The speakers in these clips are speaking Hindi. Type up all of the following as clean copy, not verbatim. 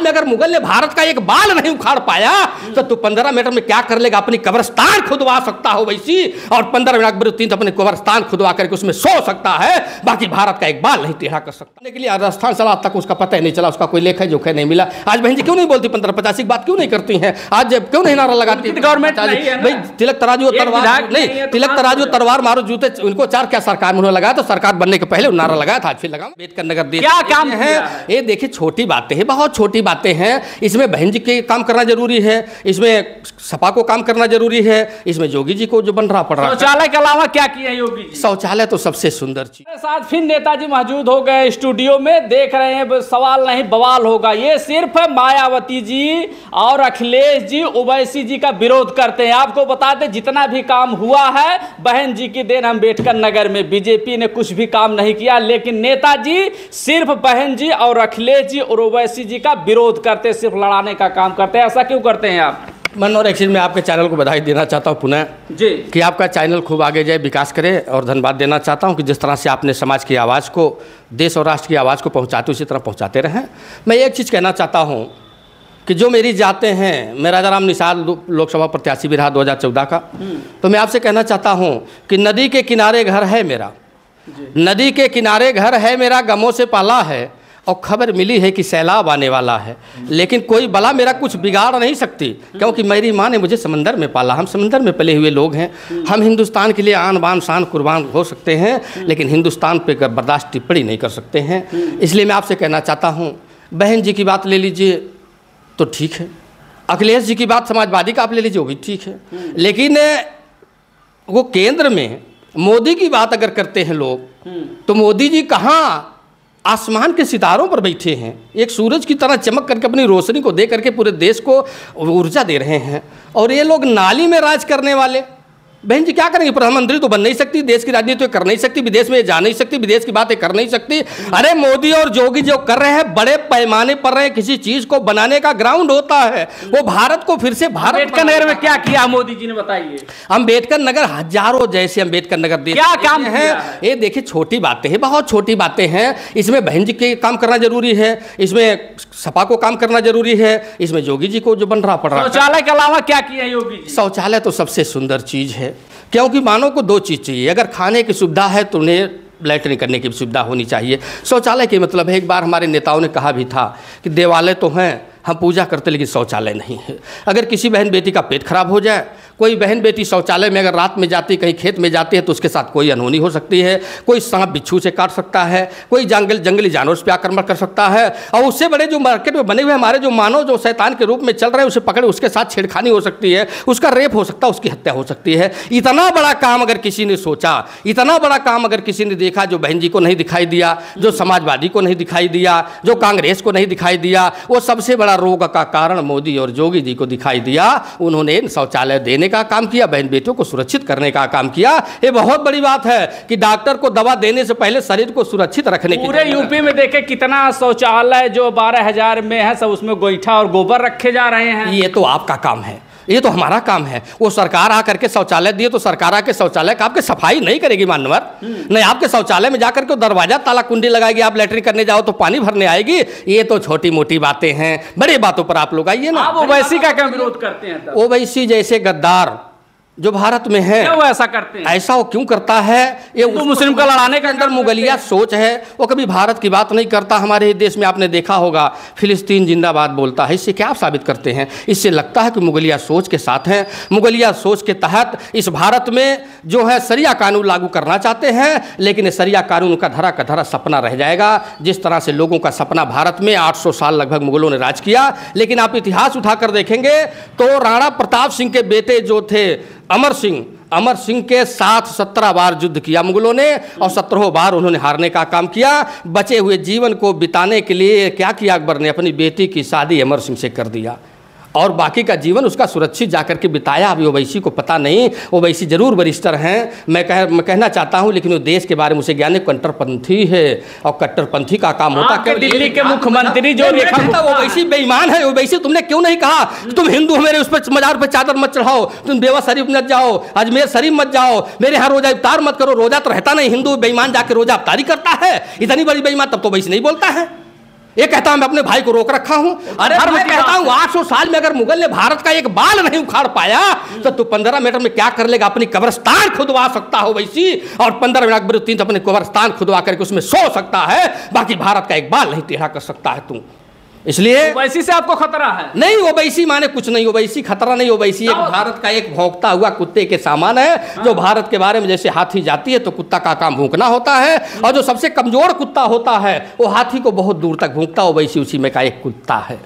में अगर मुगल ने भारत का एक बाल नहीं उखाड़ पाया तो तू 15 मिनट में क्या कर लेगा? अपनी कब्रिस्तान खुदवा सकता हो वैसी, और 15 मिनट अकबरुद्दीन अपने कब्रिस्तान खुदवा करके उसमें सो सकता है, बाकी भारत का एक बाल नहीं टेढ़ा कर सकता। के लिए राजस्थान चला तक उसका पता ही नहीं चला, उसका कोई लेखा जोखा नहीं मिला। आज बहन जी क्यों नहीं बोलती 15-50 की बात क्यों नहीं करती हैं? आज क्यों नहीं नारा लगाती गवर्नमेंट? भाई तिलक तराजू तलवार नहीं, तिलक तराजू तलवार मारो जूते उनको चार, क्या सरकार में उन्होंने लगाया? तो सरकार बनने के पहले नारा लगाया था, आज फिर लगा। अम्बेडकर नगर क्या काम है? ये देखिए छोटी बातें हैं, बहुत छोटी बातें हैं। इसमें बहन जी के काम करना जरूरी है, इसमें सपा को काम करना जरूरी है, इसमें योगी जी को जो बन रहा पड़ रहा। शौचालय के अलावा क्या किया योगी जी? शौचालय तो सबसे सुंदर चीज। साथ फिर नेताजी मौजूद हो गए स्टूडियो में, देख रहे हैं सवाल नहीं बवाल होगा। ये सिर्फ मायावती जी और अखिलेश जी, ओवैसी जी का विरोध करते हैं। आपको बता दें जितना भी काम हुआ है बहन जी की देन। अम्बेडकर नगर में बीजेपी ने कुछ भी काम नहीं किया, लेकिन नेताजी सिर्फ बहन जी और अखिलेश जी और ओवैसी जी का विरोध करते, सिर्फ लड़ाने का काम करते हैं। ऐसा क्यों करते हैं आप? मनोहर, एक चीज़ मैं आपके चैनल को बधाई देना चाहता हूं पुनः जी कि आपका चैनल खूब आगे जाए, विकास करे, और धन्यवाद देना चाहता हूं कि जिस तरह से आपने समाज की आवाज़ को, देश और राष्ट्र की आवाज़ को पहुंचाते उसी तरह पहुंचाते रहें। मैं एक चीज़ कहना चाहता हूं कि जो मेरी जाते हैं, मैं राजाराम निषाद लोकसभा प्रत्याशी भी रहा 2014 का, तो मैं आपसे कहना चाहता हूँ कि नदी के किनारे घर है मेरा, नदी के किनारे घर है मेरा, गमों से पाला है, और खबर मिली है कि सैलाब आने वाला है, लेकिन कोई बला मेरा कुछ बिगाड़ नहीं सकती, क्योंकि मेरी माँ ने मुझे समंदर में पाला। हम समंदर में पले हुए लोग हैं, हम हिंदुस्तान के लिए आन बान शान कुर्बान हो सकते हैं, लेकिन हिंदुस्तान पे बर्दाश्त टिप्पणी नहीं कर सकते हैं। इसलिए मैं आपसे कहना चाहता हूँ, बहन जी की बात ले लीजिए तो ठीक है, अखिलेश जी की बात समाजवादी का आप ले लीजिए वो भी ठीक है, लेकिन वो केंद्र में मोदी की बात अगर करते हैं लोग, तो मोदी जी कहाँ आसमान के सितारों पर बैठे हैं, एक सूरज की तरह चमक करके अपनी रोशनी को दे करके पूरे देश को ऊर्जा दे रहे हैं, और ये लोग नाली में राज करने वाले। बहन जी क्या करेंगे? प्रधानमंत्री तो बन नहीं सकती, देश की राजनीति कर नहीं सकती, विदेश में जा नहीं सकती, विदेश की बातें कर नहीं सकती। अरे मोदी और योगी जो कर रहे हैं, बड़े पैमाने पर रहे, किसी चीज को बनाने का ग्राउंड होता है, वो भारत को फिर से भारत। अम्बेडकर नगर में क्या किया मोदी जी ने, बताइए? अम्बेडकर नगर हजारों जैसे अम्बेडकर नगर क्या काम है? ये देखिए छोटी बातें हैं, बहुत छोटी बातें हैं। इसमें बहन जी के काम करना जरूरी है, इसमें सपा को काम करना जरूरी है, इसमें योगी जी को जो बन रहा पड़ रहा। शौचालय के अलावा क्या किया योगी जी? शौचालय तो सबसे सुंदर चीज है, क्योंकि मानव को दो चीज़ चाहिए। अगर खाने की सुविधा है तो उन्हें लैट्रिन करने की सुविधा होनी चाहिए। शौचालय के मतलब है, एक बार हमारे नेताओं ने कहा भी था कि देवालय तो हैं, हम पूजा करते, लेकिन शौचालय नहीं है। अगर किसी बहन बेटी का पेट खराब हो जाए, कोई बहन बेटी शौचालय में अगर रात में जाती, कहीं खेत में जाती है, तो उसके साथ कोई अनहोनी हो सकती है, कोई सांप बिच्छू से काट सकता है, कोई जंगली जानवर पर आक्रमण कर सकता है, और उससे बड़े जो मार्केट में बने हुए हमारे जो मानव जो शैतान के रूप में चल रहे हैं, उसे पकड़े उसके साथ छेड़खानी हो सकती है, उसका रेप हो सकता है, उसकी हत्या हो सकती है। इतना बड़ा काम अगर किसी ने सोचा, इतना बड़ा काम अगर किसी ने देखा, जो बहन जी को नहीं दिखाई दिया, जो समाजवादी को नहीं दिखाई दिया, जो कांग्रेस को नहीं दिखाई दिया, वो सबसे बड़ा रोग का कारण मोदी और योगी जी को दिखाई दिया। उन्होंने शौचालय देने का काम किया, बहन बेटियों को सुरक्षित करने का काम किया। ये बहुत बड़ी बात है कि डॉक्टर को दवा देने से पहले शरीर को सुरक्षित रखने की। पूरे यूपी में देखे कितना शौचालय जो 12,000 में है, सब उसमें गोईठा और गोबर रखे जा रहे हैं। ये तो आपका काम है, ये तो हमारा काम है। वो सरकार आकर के शौचालय दिए तो सरकार आके शौचालय का आपके सफाई नहीं करेगी मानवर, नहीं आपके शौचालय में जाकर के दरवाजा ताला कुंडी लगाएगी, आप लेटरिन करने जाओ तो पानी भरने आएगी। ये तो छोटी मोटी बातें हैं, बड़ी बातों पर आप लोग आइए ना। आप ओवैसी का क्या विरोध करते हैं? ओवैसी जैसे गद्दार जो भारत में है, क्यों ऐसा करते हैं? ऐसा वो क्यों करता है? ये तो मुस्लिम का लड़ाने के अंदर मुगलिया सोच है, वो कभी भारत की बात नहीं करता। हमारे देश में आपने देखा होगा फिलिस्तीन जिंदाबाद बोलता है। इससे क्या आप साबित करते हैं? इससे लगता है कि मुगलिया सोच के साथ हैं। मुगलिया सोच के तहत इस भारत में जो है सरिया कानून लागू करना चाहते हैं, लेकिन सरिया कानून का धरा का धरा सपना रह जाएगा। जिस तरह से लोगों का सपना भारत में 800 साल लगभग मुगलों ने राज किया, लेकिन आप इतिहास उठाकर देखेंगे तो राणा प्रताप सिंह के बेटे जो थे अमर सिंह के साथ 17 बार युद्ध किया मुगलों ने, और 17 बार उन्होंने हारने का काम किया। बचे हुए जीवन को बिताने के लिए क्या किया अकबर ने? अपनी बेटी की शादी अमर सिंह से कर दिया, और बाकी का जीवन उसका सुरक्षित जाकर के बिताया। अभी ओवैसी को पता नहीं, ओवैसी जरूर वरिष्ठर हैं, मैं कहना चाहता हूं, लेकिन वो देश के बारे में उसे ज्ञान कट्टरपंथी है, और कट्टरपंथी का काम होता है। दिल्ली के मुख्यमंत्री जो ओवैसी बेईमान है। ओवैसी तुमने क्यों नहीं कहा तुम हिंदू हो, मेरे उस पर मजार पर चादर मत चढ़ाओ, तुम बेवा शरीफ मत जाओ, अजमेर शरीफ मत जाओ, मेरे यहाँ रोजा इफ्तार मत करो। रोजा तो रहता नहीं, हिंदू बेईमान जाके रोजा इफ्तारी करता है। इतनी बड़ी बेईमान तब तो ओवैसी नहीं बोलता है। ये कहता है मैं अपने भाई को रोक रखा हूं। अरे मैं कहता हूं 800 साल में अगर मुगल ने भारत का एक बाल नहीं उखाड़ पाया तो तू 15 मिनट में क्या कर लेगा? अपनी कब्रिस्तान खुदवा सकता हो वैसी, और 15 मिनट अकबरुद्दीन अपने कब्रिस्तान खुदवा करके उसमें सो सकता है, बाकी भारत का एक बाल नहीं टेढ़ा कर सकता है तू। इसलिए ओवैसी से आपको खतरा है? नहीं, ओवैसी माने कुछ नहीं, ओवैसी खतरा नहीं। ओवैसी एक भारत का एक भौंकता हुआ कुत्ते के सामान है, जो भारत के बारे में जैसे हाथी जाती है तो कुत्ता का काम भूंकना होता है, और जो सबसे कमजोर कुत्ता होता है वो हाथी को बहुत दूर तक भूंकता, ओवैसी उसी में का एक कुत्ता है।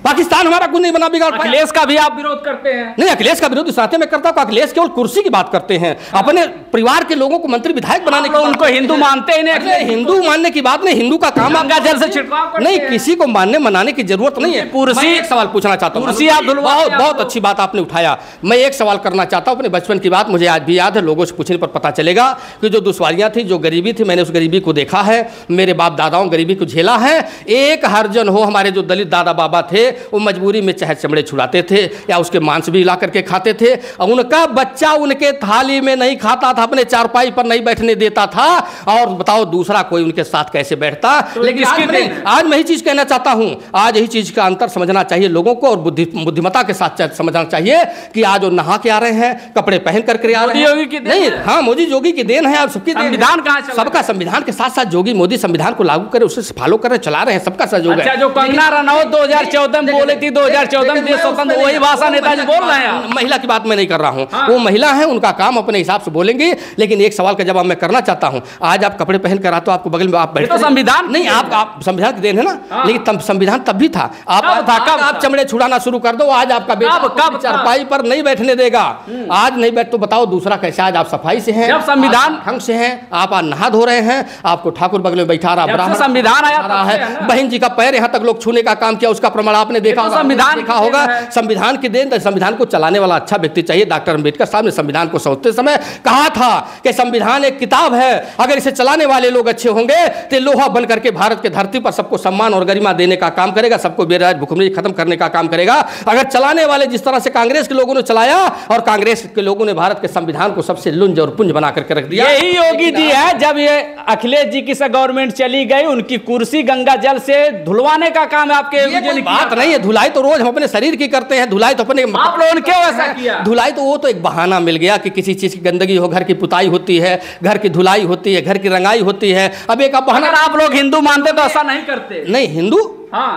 पाकिस्तान हमारा कुछ नहीं बना बिगाड़ पाया। अखिलेश का भी आप विरोध करते हैं? नहीं, अखिलेश का विरोध इस नाते में करता हूं, अखिलेश केवल कुर्सी की बात करते हैं, अपने परिवार के लोगों को मंत्री विधायक बनाने की। उनको हिंदू मानते ही नहीं। हिंदू मानने की बात नहीं, हिंदू का काम गंगा जल से छिड़काव नहीं, किसी को मानने मनाने की जरूरत नहीं है। कुर्सी, मैं एक सवाल पूछना चाहता हूँ, कुर्सी आप बहुत अच्छी बात आपने उठाया। मैं एक सवाल करना चाहता हूँ, अपने बचपन की बात मुझे आज भी याद है, लोगों से पूछने पर पता चलेगा कि जो दुश्वारियां थी, जो गरीबी थी, मैंने उस गरीबी को देखा है, मेरे बाप दादाओं गरीबी को झेला है। एक हरजन हो, हमारे जो दलित दादा बाबा थे वो मजबूरी में चाहे चमड़े छुड़ाते थे या उसके मांस भी ला करके खाते थे, और उनका बच्चा उनके थाली में नहीं खाता था, अपने चारपाई पर नहीं बैठने देता था, और बताओ दूसरा कोई उनके साथ कैसे बैठता। तो लेकिन आज मैं ही चीज कहना चाहता हूं, आज यही चीज का अंतर समझना चाहिए लोगों को, और बुद्धिमत्ता के साथ समझना चाहिए कि आज वो नहा के आ रहे हैं, कपड़े पहन करके आ रहे हैं। नहीं, हाँ, मोदी योगी की देन है, आप सबकी देन। संविधान कहाँ चल रहा है? सबका संविधान के साथ साथ योगी मोदी संविधान को लागू करे, उसे फॉलो कर रहे, चला रहे हैं, सबका सहयोग है। जो कंगना रनौत 2014 में बोली थी, 2014 में स्वतंत्र, वही भाषा नेताजी बोल रहे हैं। महिला की बात मैं नहीं कर रहा हूं, वो महिला है, उनका काम अपने हिसाब से बोलेंगे, लेकिन एक सवाल का जवाब मैं करना चाहता हूं। आज आप कपड़े पहन कर आते हो, आपको बगल में आप बैठे, तो संविधान नहीं, आप संविधान की देन है ना, लेकिन संविधान तब भी था। आप चमड़े छुड़ाना शुरू कर दो, आज आपका बेटा चारपाई पर नहीं बैठने देगा। आज नहीं बैठ तो बताओ दूसरा कैसे? आज आप सफाई से हैं, संविधान ढंग से हैं, आप नहा धो रहे हैं, आपको ठाकुर बगल में बैठा रहा, संविधान आया है, बहन जी का पैर यहाँ तक लोग छूने का काम किया, उसका प्रमाण आपने देखा होगा, संविधान देखा होगा। संविधान की देन, संविधान को चलाने वाला अच्छा व्यक्ति चाहिए। डॉक्टर अंबेडकर साहब ने संविधान को सोचते समय कहा था कि संविधान एक किताब है, अगर इसे चलाने वाले लोग अच्छे होंगे तो लोहा बन करके भारत के धरती पर सबको सम्मान और गरिमा देने का काम करेगा, सबको बेराज भुखमरी खत्म करने का काम करेगा। अगर चलाने वाले जिस तरह से कांग्रेस के लोगों ने चलाया, और कांग्रेस के लोगों ने भारत के संविधान को सबसे लुंज और पुंज बना करके रख दिया। यही योगी जी है, जब ये अखिलेश जी की गवर्नमेंट चली गई, उनकी कुर्सी गंगा जल से धुलवाने का काम है आपके। बात नहीं है, धुलाई तो रोज हम अपने शरीर की करते हैं, धुलाई तो अपने, आप लोगों ने क्यों ऐसा किया? धुलाई तो वो तो एक बहाना मिल गया कि किसी चीज की गंदगी हो, घर की पुताई होती है, घर की धुलाई होती है, घर की रंगाई होती है। अब एक बहाना। अगर आप लोग हिंदू मानते तो ऐसा नहीं करते। नहीं, हिंदू, हाँ,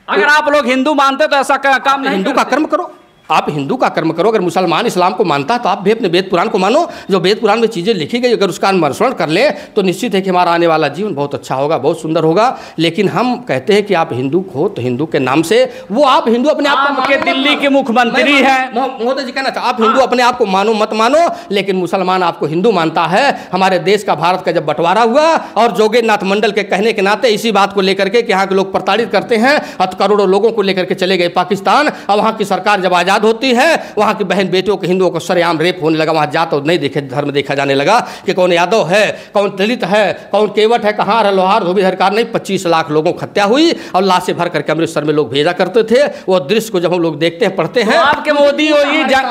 अगर आप लोग हिंदू मानते तो ऐसा काम नहीं। हिंदू का कर्म करो, आप हिंदू का कर्म करो। अगर मुसलमान इस्लाम को मानता है तो आप भी अपने वेद पुराण को मानो, जो वेद पुराण में चीज़ें लिखी गई, अगर उसका अनुसरण कर ले तो निश्चित है कि हमारा आने वाला जीवन बहुत अच्छा होगा, बहुत सुंदर होगा। लेकिन हम कहते हैं कि आप हिंदू हो तो हिंदू के नाम से, वो आप हिंदू अपने आप को, दिल्ली के मुख्यमंत्री हैं महोदय जी, कहना चाहते आप हिंदू अपने आप को मानो मत मानो, लेकिन मुसलमान आपको हिंदू मानता है। हमारे देश का, भारत का जब बंटवारा हुआ, और जोगेन्द्रनाथ मंडल के कहने के नाते इसी बात को लेकर के कि यहाँ के लोग प्रताड़ित करते हैं, करोड़ों लोगों को लेकर के चले गए पाकिस्तान, और वहाँ की सरकार जब आज़ाद होती है, वहां की बहन बेटियों को, हिंदुओं को सरेआम रेप होने लगा। वहां जात और नहीं देखे धर्म देखा जाने लगा कि कौन यादव है, कौन दलित है, कौन केवट है, कहाँ है, लोहार धोबी हरकार नहीं। 25 लाख लोगों की हत्या हुई, और लाशें भर करके अमृतसर में लोग भेजा करते थे। वो दृश्य को जब हम लोग देखते हैं, पढ़ते हैं। आपके मोदी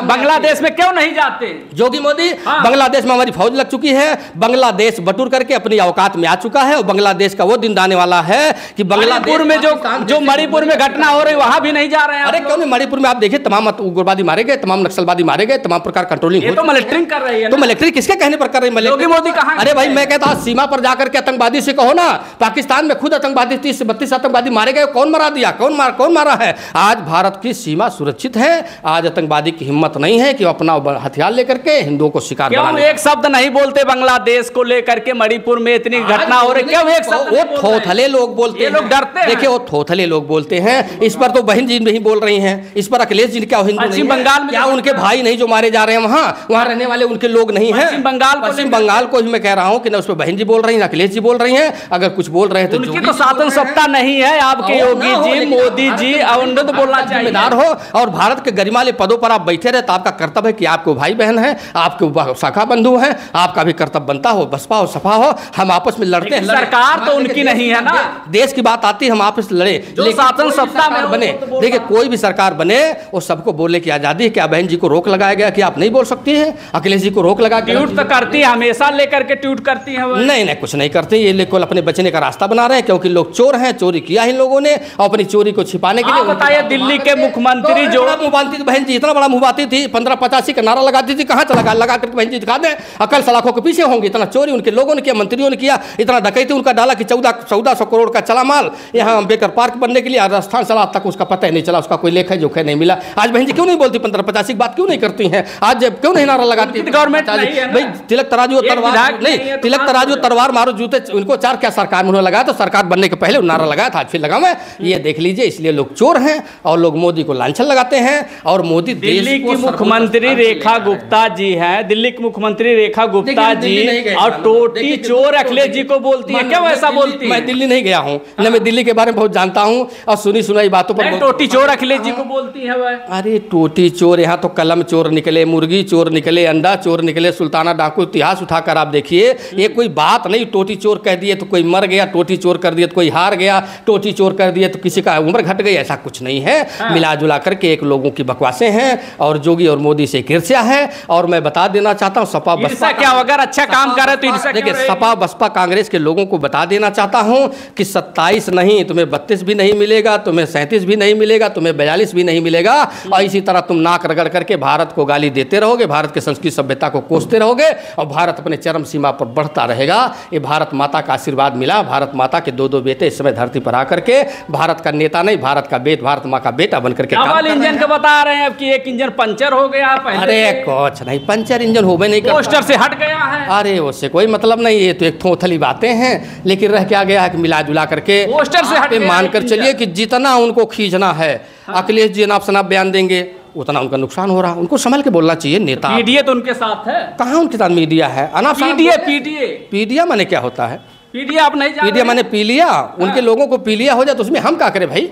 बांग्लादेश में क्यों नहीं जाते? योगी मोदी, बांग्लादेश में हमारी फौज लग चुकी है, बांग्लादेश बटूर करके अपनी औकात में आ चुका है, और बांग्लादेश का वो दिन आने वाला है कि बांग्लादेश में जो मणिपुर में घटना हो रही, वहां भी नहीं जा रहे हैं। अरे क्यों नहीं? मणिपुर में आप देखिए, तमाम उग्रवादी मारे गए, तमाम नक्सलवादी मारे गए, तमाम प्रकार कंट्रोलिंग। ये तो मिलिट्री कर रही है। तो मिलिट्री किसके कहने पर कर रही है? योगी मोदी कहां? अरे भाई, मैं कहता हूं सीमा पर जाकर के आतंकवादी से कहो ना, पाकिस्तान में खुद आतंकवादी 30 से 32 आतंकवादी मारे गए, कौन मरा दिया, कौन मारा है? आज भारत की सीमा सुरक्षित है, आज आतंकवादी की हिम्मत नहीं है कि अपना हथियार लेकर के हिंदुओं को शिकार बनाने। एक शब्द नहीं बोलते बांग्लादेश को लेकर के? मणिपुर में इतनी घटना हो रही, क्यों एक शब्द? वो थोथले लोग बोलते हैं, लोग डरते हैं। देखिए, वो थोथले लोग बोलते हैं। इस पर तो बहन जी नहीं बोल रही हैं, इस पर अखिलेश जी क्या हिंदू पश्चिम बंगाल में क्या उनके भाई नहीं जो मारे जा रहे हैं, वहां रहने वाले उनके लोग नहीं हैं? पश्चिम बंगाल को मैं कह रहा हूं कि ना उस पर बहन जी बोल रही हैं, अखिलेश जी बोल रही हैं। अगर कुछ बोल रहे हैं तो उनकी तो शासन सत्ता नहीं है, आपके योगी जी, मोदी जी, तो बोलना चाहिए, जिम्मेदार हो, और भारत के गरिमाले पदों पर आप बैठे रहे, तो आपका कर्तव्य है कि आपके भाई बहन है, आपके शाखा बंधु हैं, आपका भी कर्तव्य बनता हो, बसपा हो, सपा हो, हम आपस में लड़ते हैं। सरकार तो उनकी नहीं है ना, देश की बात आती है, हम आपस में लड़े, शासन सत्ता में बने। देखिए, कोई भी सरकार बने वो सबको बोलने की आज़ादी है। क्या बहन जी को रोक लगाया गया कि आप नहीं बोल सकती हैं? अखिलेश जी को रोक लगा के ट्वीट तो करती है, हमेशा लेकर के ट्वीट करती है। नहीं नहीं, कुछ नहीं करते। ये लोग अपने बचने का रास्ता बना रहे हैं, क्योंकि लोग चोर हैं, चोरी किया इन लोगों ने, और अपनी चोरी को छिपाने के लिए। बताइए, दिल्ली के मुख्यमंत्री जो मुबाती बहन जी इतना बड़ा मुबाती थी, 1585 का नारा लगाती थी, कहाँ चला लगा करके बहन जी दिखा दें, अकल सलाखों के पीछे होंगे। इतना चोरी उनके लोगों ने किया, मंत्रियों ने किया, इतना डकैती उनका डाला कि 1400 करोड़ का चला माल यहाँ अम्बेडकर पार्क बनने के लिए राजस्थान चला, तक उसका पता ही नहीं चला, उसका कोई लेखा जोखा नहीं मिला। आज बहन जी क्यों नहीं बोलती 1585 की बात, क्यों नहीं करती हैं? आज जब क्यों नहीं नारा लगाती गवर्नमेंट? भाई तिलक तराजू तलवार नहीं, तिलक तराजू तलवार मारो जूते उनको चार, क्या सरकार में उन्होंने लगाया? तो सरकार बनने के पहले नारा लगाया था, आज फिर लगा मैं। ये देख लीजिए, इसलिए लोग चोर हैं और लोग मोदी को लांछन लगाते हैं। और मोदी दिल्ली की मुख्यमंत्री रेखा गुप्ता जी हैं, दिल्ली की मुख्यमंत्री रेखा गुप्ता जी, और टोटी चोर अखिलेश जी को बोलती है। क्यों ऐसा बोलती है? मैं दिल्ली नहीं गया हूँ न, मैं दिल्ली के बारे में बहुत जानता हूँ और सुनी सुनाई बातों पर। टोटी चोर अखिलेश जी को बोलती है वह। अरे टोटी चोर, यहाँ तो कलम चोर निकले, मुर्गी चोर निकले, अंडा चोर निकले, सुल्ताना डाकू इतिहास उठाकर आप देखिए। ये कोई बात नहीं, टोटी चोर कह दिए तो कोई मर गया, टोटी चोर कर दिए तो कोई हार गया, टोटी चोर कर दिए तो किसी का उम्र घट गई, ऐसा कुछ नहीं है। मिला जुला करके एक लोगों की बकवासें हैं और जोगी और मोदी से ईर्ष्या है। और मैं बता देना चाहता हूँ, सपा बसपा क्या अगर अच्छा काम करे तो देखिए, सपा बसपा कांग्रेस के लोगों को बता देना चाहता हूँ कि 27 नहीं, तुम्हें 32 भी नहीं मिलेगा, तुम्हें 37 भी नहीं मिलेगा, तुम्हें 42 भी नहीं मिलेगा। और इसी तरह तुम नाक रगड़ करके भारत को गाली देते रहोगे, भारत के संस्कृति सभ्यता को कोसते रहोगे और भारत अपने चरम सीमा पर बढ़ता रहेगा। ये भारत माता का आशीर्वाद मिला, भारत माता के 2 बेटे इस समय धरती पर आकर के भारत का नेता नहीं, भारत का भारत माँ का बेटा बनकर के डबल इंजन का बता रहे हैं कि एक इंजन पंचर हो गया। अरे कुछ नहीं, पंचर इंजन हो नहीं, पोस्टर से हट गया है। अरे उससे कोई मतलब नहीं, ये तो एक थोथली बातें हैं। लेकिन रह क्या गया है कि मिला जुला करके पोस्टर से हट मानकर चलिए कि जितना उनको खींचना है अखिलेश जी नाप शनाप बयान देंगे उतना उनका नुकसान हो रहा है। उनको संभल के बोलना चाहिए। नेता पीडीए तो उनके साथ है। कहाँ उनके साथ मीडिया है? पीडिया माने क्या होता है? पीडिया आप नहीं जानते? पीडिया माने पीलिया। उनके लोगों को पीलिया हो जाए तो उसमें हम क्या करें भाई?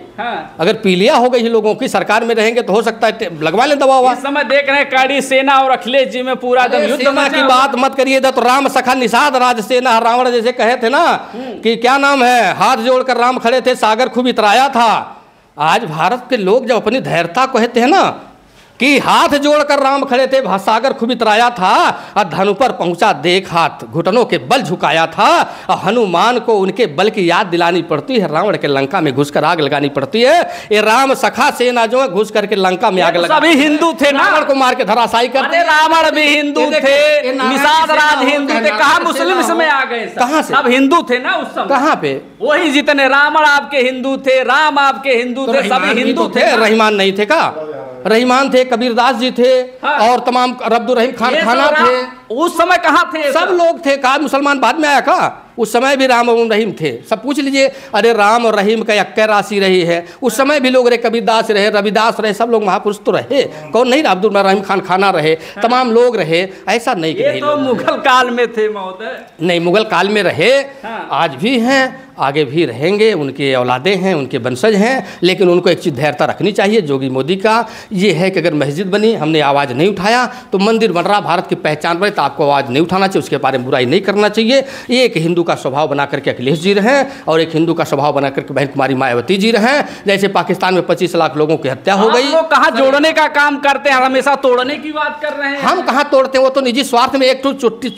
अगर पीलिया हो गई लोगों की, सरकार में रहेंगे तो हो सकता है लगवा लें दवा। इस समय देख रहे हैं कड़ी सेना और अखिलेश जी में पूरा युद्ध की बात मत करिए। तो राम सखा निषाद राज सेना, रावण जैसे कहे थे ना कि क्या नाम है, हाथ जोड़कर राम खड़े थे, सागर खूब इतराया था। आज भारत के लोग जब अपनी धैर्यता कहते हैं ना कि हाथ जोड़कर राम खड़े थे, सागर खूब इतराया था, और धनु पर पहुंचा देख हाथ, घुटनों के बल झुकाया था। और हनुमान को उनके बल की याद दिलानी पड़ती है, रावण के लंका में घुसकर आग लगानी पड़ती है। ये राम सखा सेना जो है घुस करके लंका में आग लगा। सभी हिंदू थे, रावण को मार के धराशायी करते। रावण भी हिंदू थे, निषाद राज हिंदू थे, कहाँ मुस्लिम इसमें आ गए? कहाँ से? सब हिंदू थे ना उस समय। कहाँ पे? वही जितने रावण आपके हिंदू थे, राम आपके हिंदू थे, सभी हिंदू थे। रहमान नहीं थे का? रहीमान थे, कबीरदास जी थे, और तमाम अब्दुल रहीम खान खाना थे। उस समय कहाँ थे? सब लोग थे। का मुसलमान बाद में आया का? उस समय भी राम और रहीम थे। सब पूछ लीजिए। अरे राम और रहीम का यक्के राशि रही है। उस समय भी लोग रहे, कबीरदास रहे, रविदास रहे, सब लोग महापुरुष तो रहे। कौन नहीं? अब्दुल रहीम खान खाना रहे, तमाम लोग रहे। ऐसा नहीं कि नहीं तो मुगल काल में थे महोदय। नहीं, मुगल काल में रहे, आज भी हैं, आगे भी रहेंगे। उनके औलादे हैं, उनके वंशज हैं। लेकिन उनको एक चीज़ धैर्यता रखनी चाहिए। जोगी मोदी का ये है कि अगर मस्जिद बनी, हमने आवाज़ नहीं उठाया, तो मंदिर बन रहा, भारत की पहचान बनी, तो आपको आवाज़ नहीं उठाना चाहिए, उसके बारे में बुराई नहीं करना चाहिए। ये एक हिंदू का स्वभाव बना करके अखिलेश जी रहे, और एक हिंदू का स्वभाव बना करके बहन कुमारी मायावती जी रहे। जैसे पाकिस्तान में 25 लाख लोगों की हत्या हो गई। लोग कहाँ जोड़ने का काम करते हैं, हमेशा तोड़ने की बात कर रहे हैं। हम कहाँ तोड़ते हैं? वो तो निजी स्वार्थ में एक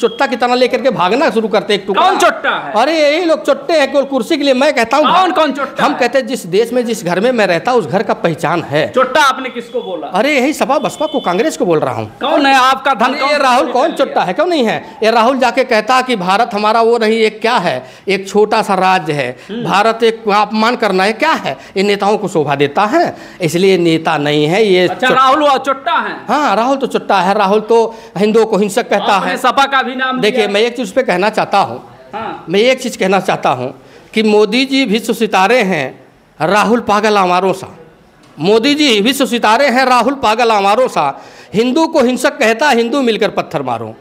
चुट्टा की तरह लेकर के भागना शुरू करते हैं। कौन चुट्टा है? अरे यही लोग चुट्टे हैं केवल कुर्सी के लिए। मैं कहता हूँ कौन चुट्टा? हम कहते हैं जिस देश में, जिस घर में मैं रहता हूँ, उस घर का पहचान है। चुट्टा आपने किसको बोला? अरे यही सपा बसपा को, कांग्रेस को बोल रहा हूँ। कौन है आपका धन? ये राहुल कौन चुट्टा है? क्यों नहीं है? ये राहुल जाके कहता कि भारत हमारा वो नहीं, एक क्या है, एक छोटा सा राज्य है, भारत एक अपमान करना है, क्या है? ये नेताओं को शोभा देता है, इसलिए नेता नहीं है ये। अच्छा, राहुल चुट्टा है? हाँ, राहुल तो चुट्टा है। राहुल तो हिंदुओं को हिंसक कहता है। सपा का भी नाम देखिए, मैं एक चीज पे कहना चाहता हूँ। मैं एक चीज कहना चाहता हूँ कि मोदी जी विश्व सितारे हैं, राहुल पागल आवारों सा। मोदी जी विश्व सितारे हैं, राहुल पागल आवारों सा। हिंदू को हिंसक कहता, हिंदू मिलकर पत्थर मारो।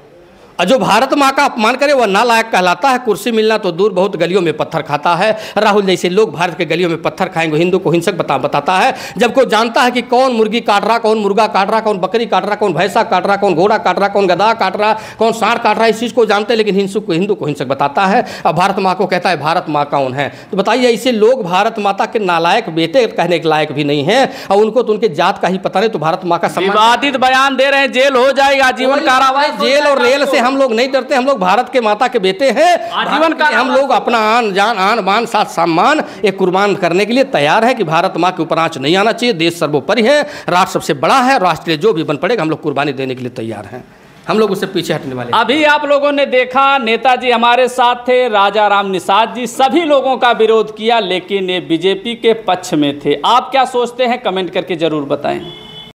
और जो भारत माँ का अपमान करे वह नालायक कहलाता है। कुर्सी मिलना तो दूर, बहुत गलियों में पत्थर खाता है। राहुल जैसे लोग भारत के गलियों में पत्थर खाएंगे, हिंदू को हिंसक बताता है। जब कोई जानता है कि कौन मुर्गी काट रहा, कौन मुर्गा काट रहा, कौन बकरी काट रहा, कौन भैंसा काट रहा, कौन घोड़ा काट रहा, कौन गधा काट रहा, कौन सांड काट रहा है, इस चीज़ को जानते हैं, लेकिन हिंदू को हिंसक बताता है। और भारत माँ को कहता है भारत माँ कौन है। तो बताइए, ऐसे लोग भारत माता के नालायक बेटे कहने के लायक भी नहीं है, और उनको तो उनके जात का ही पता नहीं, तो भारत माँ का विवादित बयान दे रहे हैं, जेल हो जाएगा, जीवन कारावास। जेल और रेल से हम लोग नहीं डरते, हम लोग भारत के माता के बेटे हैं। आजीवन का हम लोग अपना आन जान आन बान साथ सम्मान एक कुर्बान करने के लिए तैयार है कि भारत माँ के ऊपर आंच नहीं आना चाहिए। देश सर्वोपरि है, राष्ट्र सबसे बड़ा है, राष्ट्र के लिए जो भी बन पड़ेगा हम लोग कुर्बानी देने के लिए तैयार हैं। हम लोग उससे पीछे हटने वाले। अभी आप लोगों ने देखा, नेताजी हमारे साथ थे, राजा राम निषाद जी सभी लोगों का विरोध किया, लेकिन ये बीजेपी के पक्ष में थे। आप क्या सोचते हैं, कमेंट करके जरूर बताएं।